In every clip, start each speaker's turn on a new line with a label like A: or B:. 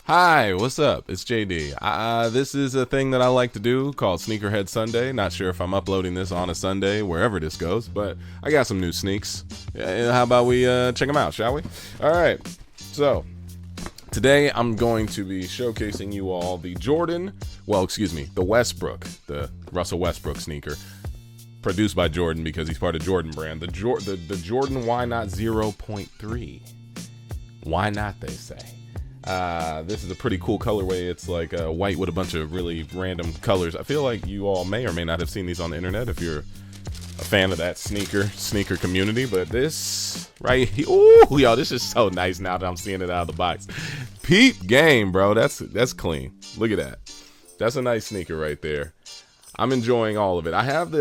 A: Hi, what's up? It's JD. This is a thing that I like to do called SneakerHead Sunday. Not sure if I'm uploading this on a Sunday, wherever this goes, but I got some new sneaks. How about we check them out, shall we? All right. So today I'm going to be showcasing you all the the Westbrook, the Russell Westbrook sneaker, produced by Jordan because he's part of Jordan brand. The Jordan Why Not 0.3. Why not, they say. This is a pretty cool colorway. It's like white with a bunch of really random colors. I feel like you all may or may not have seen these on the internet if you're a fan of that sneaker community. But this right here, ooh, y'all, this is so nice now that I'm seeing it out of the box. Peep game, bro. That's clean. Look at that. That's a nice sneaker right there. I'm enjoying all of it. I have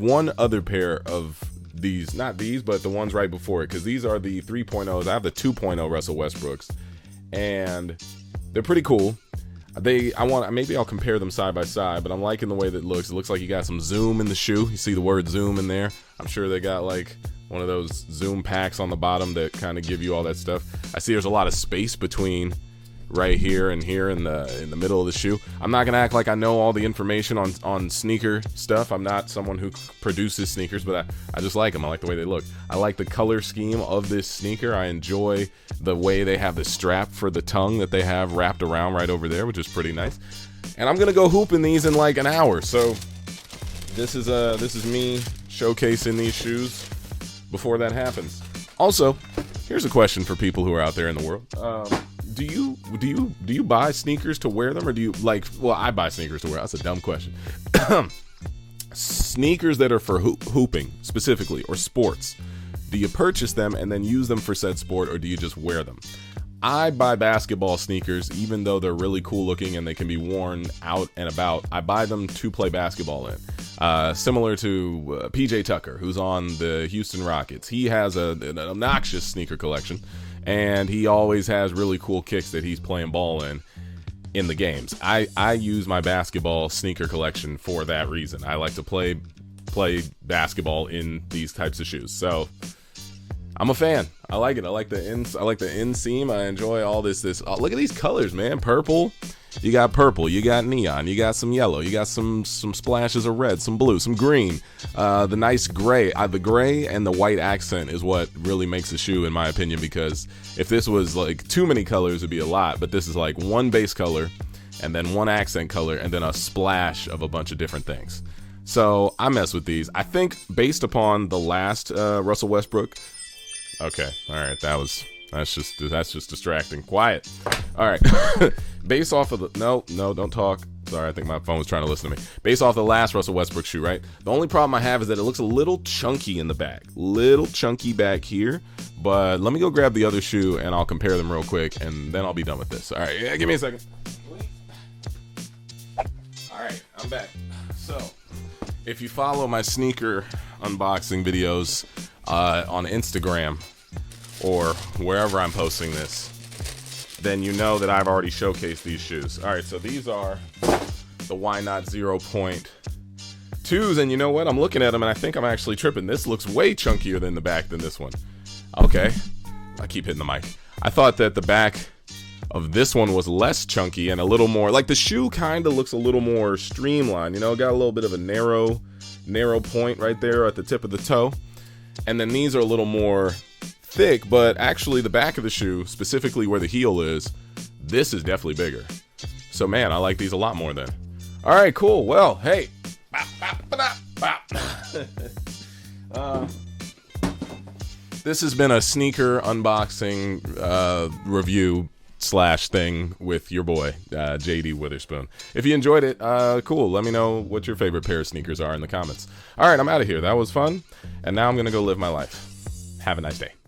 A: one other pair of these, not these, but the ones right before it, because these are the 3.0s. I have the 2.0 Russell Westbrooks, and they're pretty cool. Maybe I'll compare them side by side, but I'm liking the way that it looks. It looks like you got some zoom in the shoe. You see the word zoom in there. I'm sure they got like one of those zoom packs on the bottom that kind of give you all that stuff. I see there's a lot of space between right here and here in the middle of the shoe. I'm not gonna act like I know all the information on sneaker stuff. I'm not someone who produces sneakers, but I just like them. I like the way they look. I like the color scheme of this sneaker. I enjoy the way they have the strap for the tongue that they have wrapped around right over there, which is pretty nice. And I'm gonna go hooping these in like an hour. So this is me showcasing these shoes before that happens. Also, here's a question for people who are out there in the world. Do you buy sneakers to wear them, or do you like? Well, I buy sneakers to wear. That's a dumb question. Sneakers that are for hooping specifically or sports. Do you purchase them and then use them for said sport, or do you just wear them? I buy basketball sneakers, even though they're really cool looking and they can be worn out and about. I buy them to play basketball in. Similar to PJ Tucker, who's on the Houston Rockets. He has an obnoxious sneaker collection, and he always has really cool kicks that he's playing ball in the games. I use my basketball sneaker collection for that reason. I like to play basketball in these types of shoes. So I'm a fan. I like it. I like the inseam. I enjoy all this. Oh, look at these colors, man. Purple. You got purple. You got neon. You got some yellow. You got some splashes of red, some blue, some green. The nice gray. The gray and the white accent is what really makes the shoe, in my opinion, because if this was like too many colors, it'd be a lot. But this is like one base color and then one accent color and then a splash of a bunch of different things. So I mess with these. I think based upon the last Russell Westbrook. Okay, all right, that's just distracting. Quiet. All right, based off of the no, don't talk. Sorry, I think my phone was trying to listen to me. Based off the last Russell Westbrook shoe, right? The only problem I have is that it looks a little chunky in the back, little chunky back here. But let me go grab the other shoe and I'll compare them real quick, and then I'll be done with this. All right, yeah, give me a second. All right, I'm back. So, if you follow my sneaker unboxing videos on Instagram or wherever I'm posting this, then you know that I've already showcased these shoes. All right, so these are the Why Not 0.2s, and you know what? I'm looking at them and I think I'm actually tripping. This looks way chunkier than the back than this one. Okay, I keep hitting the mic. I thought that the back of this one was less chunky and a little more, like the shoe kind of looks a little more streamlined, you know, got a little bit of a narrow point right there at the tip of the toe. And then these are a little more thick, but actually the back of the shoe, specifically where the heel is, this is definitely bigger. So man, I like these a lot more then. All right, cool. Well, hey. This has been a sneaker unboxing review / thing with your boy, JD Witherspoon. If you enjoyed it, cool. Let me know what your favorite pair of sneakers are in the comments. All right, I'm out of here. That was fun. And now I'm going to go live my life. Have a nice day.